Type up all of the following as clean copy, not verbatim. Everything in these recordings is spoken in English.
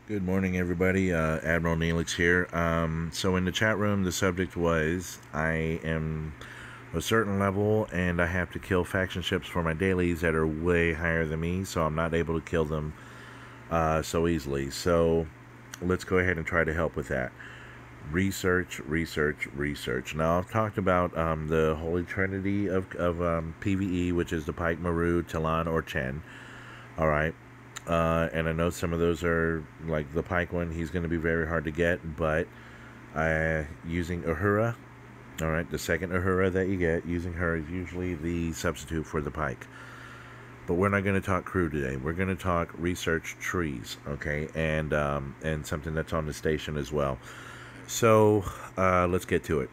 Good morning, everybody. Admiral Neelix here. So in the chat room, the subject was I am a certain level and I have to kill faction ships for my dailies that are way higher than me, so I'm not able to kill them so easily. So let's go ahead and try to help with that. Research, research, research. Now, I've talked about the Holy Trinity of PvE, which is the Pike, Maru, Talon, or Chen. All right. And I know some of those are, like the Pike one, he's going to be very hard to get, but using Uhura, all right, the second Uhura that you get, using her is usually the substitute for the Pike. But we're not going to talk crew today. We're going to talk research trees, okay, and something that's on the station as well. So let's get to it.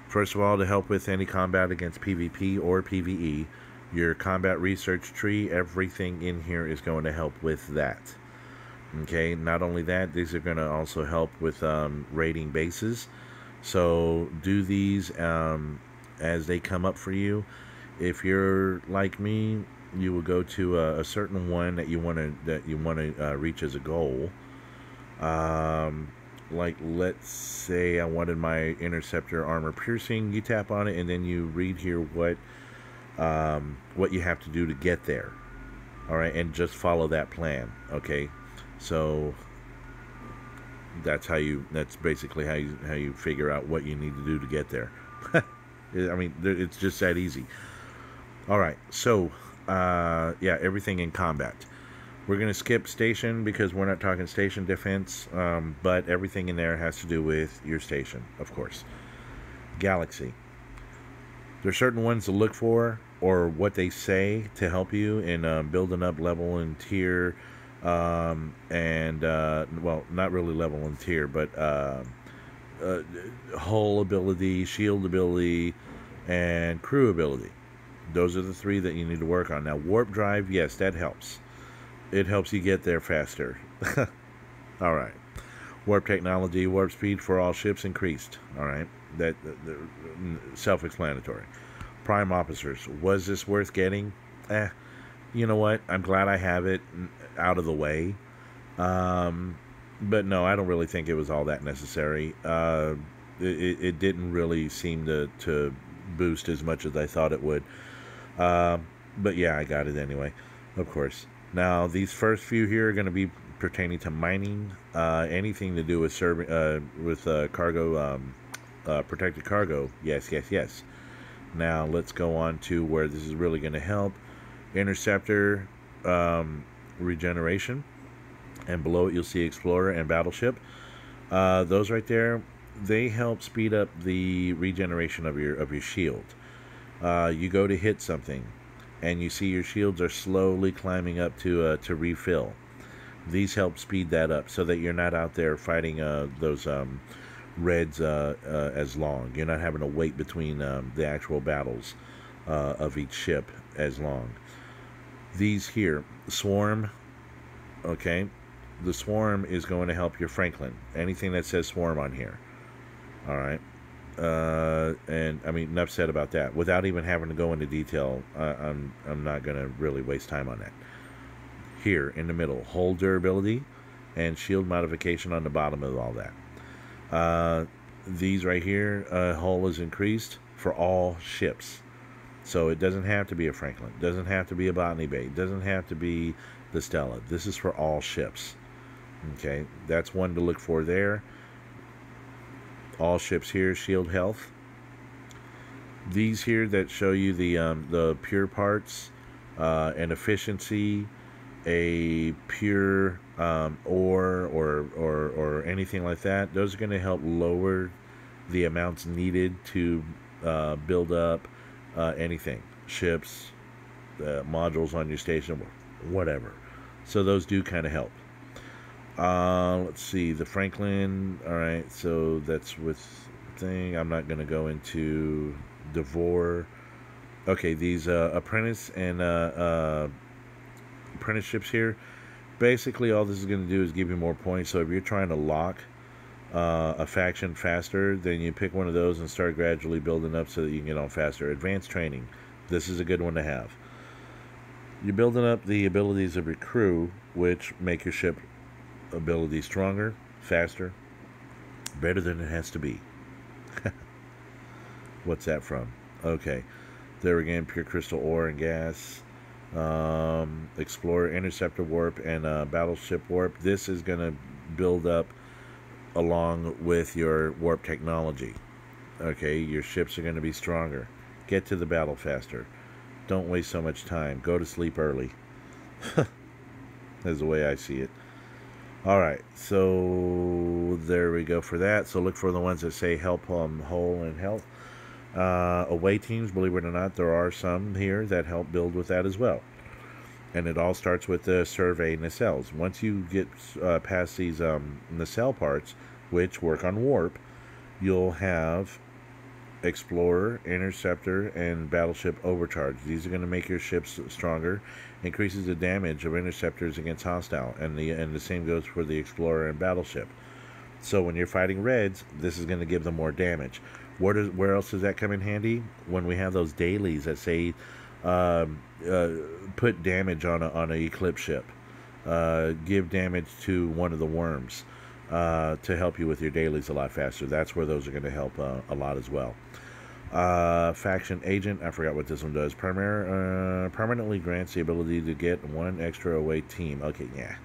First of all, to help with any combat against PvP or PvE, your combat research tree, everything in here is going to help with that. Okay, not only that, these are going to also help with raiding bases. So do these as they come up for you. If you're like me, you will go to a certain one that you want to reach as a goal. Like, let's say I wanted my interceptor armor piercing. You tap on it and then you read here what you have to do to get there. All right, and just follow that plan. Okay, so that's basically how you figure out what you need to do to get there. I mean, it's just that easy. All right, so yeah, everything in combat. We're going to skip station because we're not talking station defense, but everything in there has to do with your station, of course. Galaxy. There's certain ones to look for, or what they say to help you in building up level and tier, and well, not really level and tier, but hull ability, shield ability, and crew ability. Those are the three that you need to work on. Now, warp drive, yes, that helps. It helps you get there faster. All right. Warp technology, warp speed for all ships increased. All right. That self-explanatory. Prime officers. Was this worth getting? You know what? I'm glad I have it out of the way. But no, I don't really think it was all that necessary. It didn't really seem to boost as much as I thought it would. But yeah, I got it anyway, of course. Now, these first few here are going to be pertaining to mining, anything to do with cargo, protected cargo. Yes, yes, yes. Now, let's go on to where this is really going to help. Interceptor regeneration. And below it, you'll see Explorer and Battleship. Those right there, they help speed up the regeneration of your shield. You go to hit something, and you see your shields are slowly climbing up to refill. These help speed that up so that you're not out there fighting those reds as long. You're not having to wait between the actual battles of each ship as long. These here, Swarm, okay, the Swarm is going to help your Franklin. Anything that says Swarm on here. All right. And I mean, enough said about that. Without even having to go into detail, I'm not going to really waste time on that. Here in the middle, hull durability and shield modification on the bottom of all that. These right here, hull is increased for all ships. So it doesn't have to be a Franklin. It doesn't have to be a Botany Bay. It doesn't have to be the Stella. This is for all ships. Okay, that's one to look for there. All ships here, shield health. These here that show you the pure parts and efficiency, a pure ore or anything like that. Those are going to help lower the amounts needed to build up anything, ships, modules on your station, whatever. So those do kind of help. Let's see, the Franklin. All right, so that's with thing. I'm not going to go into Devore. Okay, these apprentice and apprenticeships here. Basically, all this is going to do is give you more points. So if you're trying to lock a faction faster, then you pick one of those and start gradually building up so that you can get on faster. Advanced training. This is a good one to have. You're building up the abilities of your crew, which make your ship ability stronger, faster, better than it has to be. What's that from? Okay. There again, pure crystal ore and gas. Explorer, interceptor warp, and battleship warp. This is going to build up along with your warp technology. Okay, your ships are going to be stronger. Get to the battle faster. Don't waste so much time. Go to sleep early. That's the way I see it. Alright, so there we go for that. So look for the ones that say help, whole, and health. Away teams, believe it or not, there are some here that help build with that as well. And it all starts with the survey nacelles. Once you get past these nacelle parts, which work on warp, you'll have Explorer, Interceptor, and Battleship Overcharge. These are going to make your ships stronger, increases the damage of interceptors against hostile, and the same goes for the Explorer and Battleship. So when you're fighting reds, this is going to give them more damage. Where else does that come in handy? When we have those dailies that say put damage on a Eclipse ship, give damage to one of the worms to help you with your dailies a lot faster. That's where those are going to help a lot as well. Faction agent, I forgot what this one does. Permanently grants the ability to get one extra away team. Okay, yeah,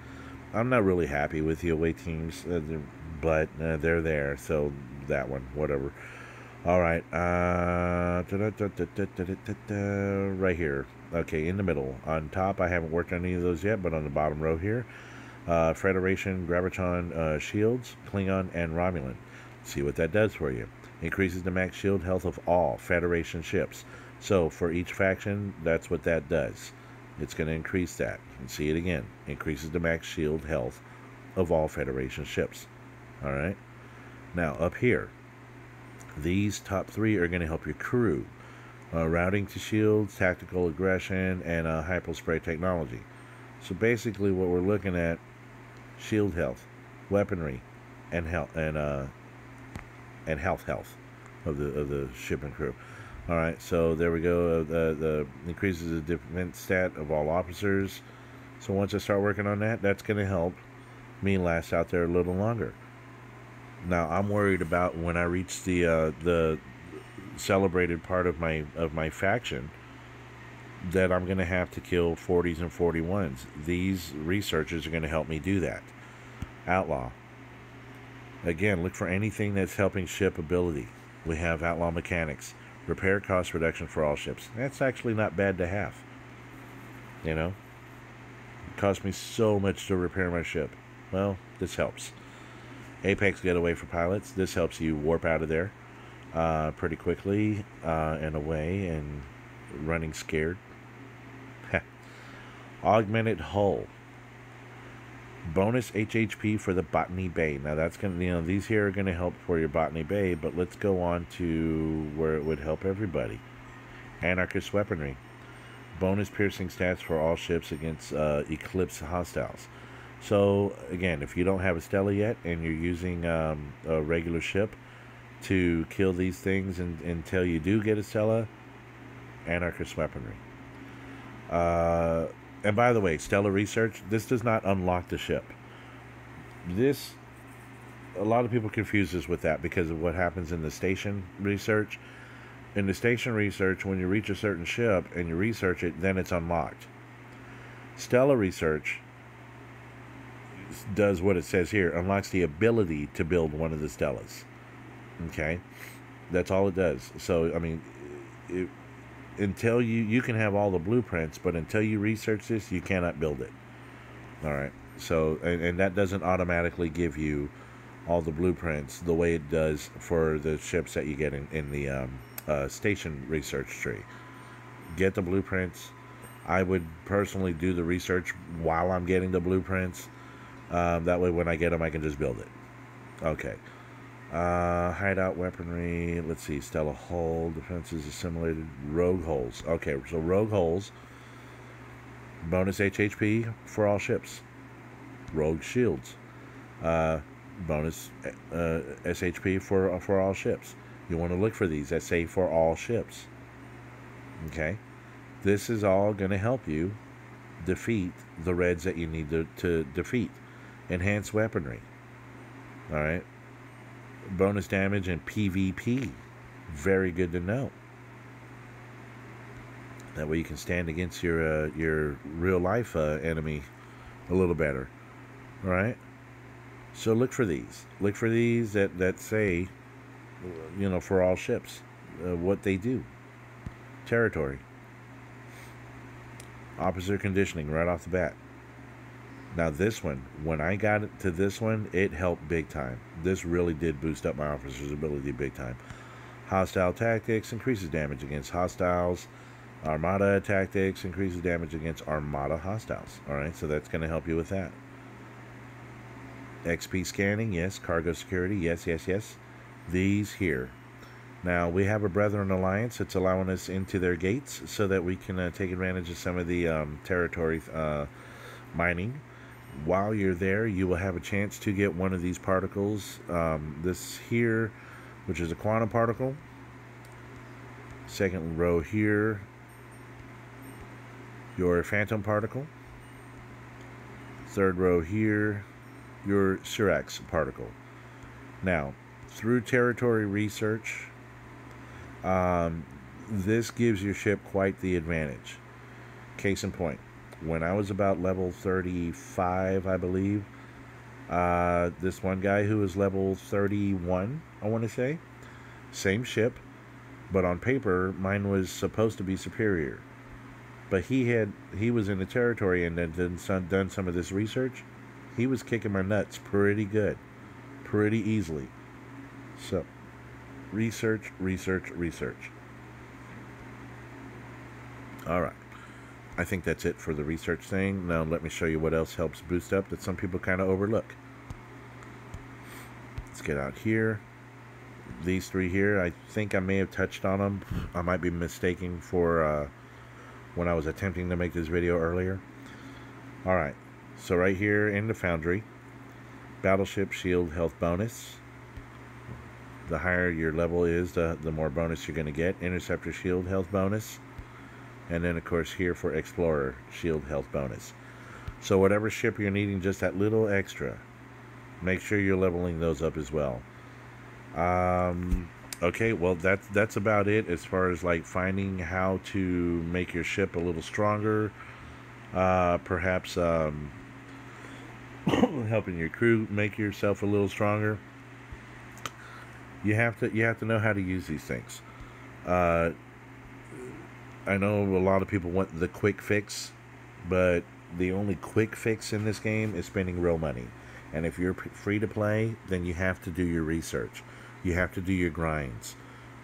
I'm not really happy with the away teams, but they're there, so that one, whatever. Alright, right here. Okay, in the middle. On top, I haven't worked on any of those yet, but on the bottom row here, Federation, Graviton shields, Klingon, and Romulan. See what that does for you. Increases the max shield health of all Federation ships. So, for each faction, that's what that does. It's going to increase that. And see it again. Increases the max shield health of all Federation ships. Alright? Now, up here, these top three are going to help your crew. Routing to shields, tactical aggression, and hypospray technology. So basically what we're looking at, shield health, weaponry, and health health of the ship and crew. Alright, so there we go. The increases the defense stat of all officers. So once I start working on that, that's going to help me last out there a little longer. Now I'm worried about when I reach the celebrated part of my faction that I'm going to have to kill 40s and 41s. These researchers are going to help me do that. Outlaw. Again, look for anything that's helping ship ability. We have outlaw mechanics. Repair cost reduction for all ships. That's actually not bad to have. You know? It cost me so much to repair my ship. Well, this helps. Apex getaway for pilots. This helps you warp out of there pretty quickly and away and running scared. Augmented hull. Bonus HHP for the Botany Bay. Now that's gonna, these here are gonna help for your Botany Bay, but let's go on to where it would help everybody. Anarchist weaponry. Bonus piercing stats for all ships against Eclipse hostiles. So again, if you don't have a Stella yet and you're using a regular ship to kill these things until you do get a Stella, Anarchist weaponry. And by the way, Stella research, this does not unlock the ship. This, a lot of people confuse this with that because of what happens in the station research. In the station research, when you reach a certain ship and you research it, then it's unlocked. Stella research does what it says here, unlocks the ability to build one of the Stellas. Okay? That's all it does. So, I mean, until you can have all the blueprints, but until you research this, you cannot build it. Alright, so, and that doesn't automatically give you all the blueprints the way it does for the ships that you get in the station research tree. Get the blueprints. I would personally do the research while I'm getting the blueprints. That way when I get them, I can just build it. Okay. Hideout weaponry. Let's see. Stella hull. Defenses assimilated. Rogue hulls. Okay, so rogue hulls. Bonus HHP for all ships. Rogue shields. Bonus SHP for all ships. You want to look for these that say for all ships. Okay. This is all going to help you defeat the reds that you need to defeat. Enhanced weaponry. Alright. Bonus damage and PvP. Very good to know. That way you can stand against your real life enemy a little better. Alright. So look for these. Look for these that say, you know, for all ships, what they do. Territory. Officer conditioning right off the bat. Now this one, when I got to this one, it helped big time. This really did boost up my officer's ability big time. Hostile tactics increases damage against hostiles. Armada tactics increases damage against armada hostiles. Alright, so that's going to help you with that. XP scanning, yes. Cargo security, yes, yes, yes. These here. Now, we have a Brethren Alliance that's allowing us into their gates so that we can take advantage of some of the territory mining. While you're there, you will have a chance to get one of these particles. This here, which is a quantum particle. Second row here, your phantom particle. Third row here, your Syrax particle. Now, through territory research, this gives your ship quite the advantage. Case in point, when I was about level 35, I believe, this one guy who was level 31, I want to say, same ship, but on paper, mine was supposed to be superior. But he was in the territory and then done some of this research. He was kicking my nuts pretty good, pretty easily. So, research, research, research. Alright. I think that's it for the research thing. Now let me show you what else helps boost up that some people kind of overlook. Let's get out here. These three here, I think I may have touched on them. I might be mistaken for when I was attempting to make this video earlier. Alright. So right here in the Foundry, Battleship Shield Health Bonus. The higher your level is, the more bonus you're going to get. Interceptor Shield Health Bonus. And then, of course, here for Explorer Shield Health Bonus. So whatever ship you're needing just that little extra, make sure you're leveling those up as well. Okay, well, that's about it as far as, like, finding how to make your ship a little stronger. Perhaps helping your crew make yourself a little stronger. You have to know how to use these things. I know a lot of people want the quick fix, but the only quick fix in this game is spending real money. And if you're free to play, then you have to do your research. You have to do your grinds.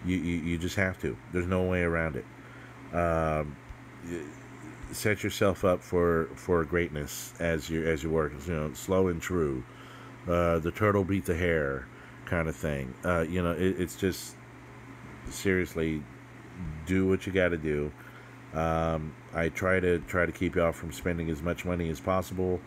You just have to. There's no way around it. Set yourself up for greatness as you work. You know, slow and true. The turtle beat the hare kind of thing. You know, it's just seriously, do what you got to do. I try to keep y'all from spending as much money as possible.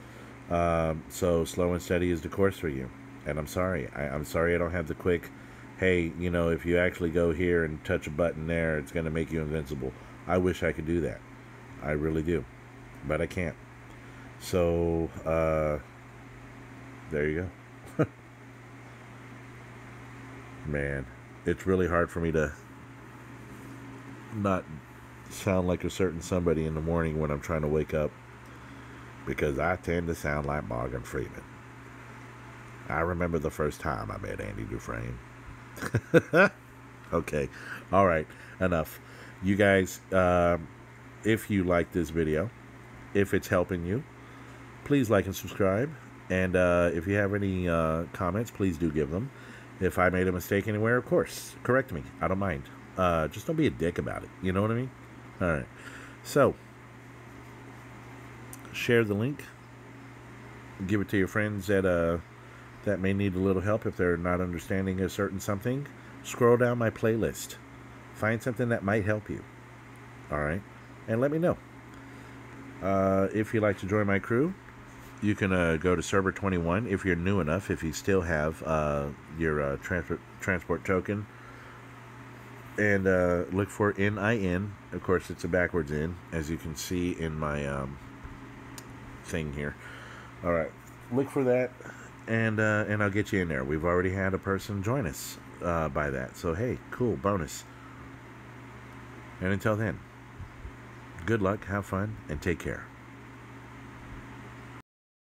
So slow and steady is the course for you. And I'm sorry. I'm sorry I don't have the quick, hey, you know, if you actually go here and touch a button there, it's going to make you invincible. I wish I could do that. I really do. But I can't. So, there you go. Man, it's really hard for me to not sound like a certain somebody in the morning when I'm trying to wake up, because I tend to sound like Morgan Freeman. I remember the first time I met Andy Dufresne. Okay, alright, enough. You guys, if you like this video, if it's helping you, please like and subscribe. And if you have any comments, please do give them. If I made a mistake anywhere, of course, correct me. I don't mind. Just don't be a dick about it. You know what I mean? Alright. So, share the link. Give it to your friends that may need a little help if they're not understanding a certain something. Scroll down my playlist. Find something that might help you. Alright? And let me know. If you'd like to join my crew, you can go to server 21 if you're new enough, if you still have your transport token. And look for NIN. Of course, it's a backwards N, as you can see in my thing here. Alright. look for that, and I'll get you in there. We've already had a person join us by that. So hey, cool bonus. And until then, good luck, have fun, and take care.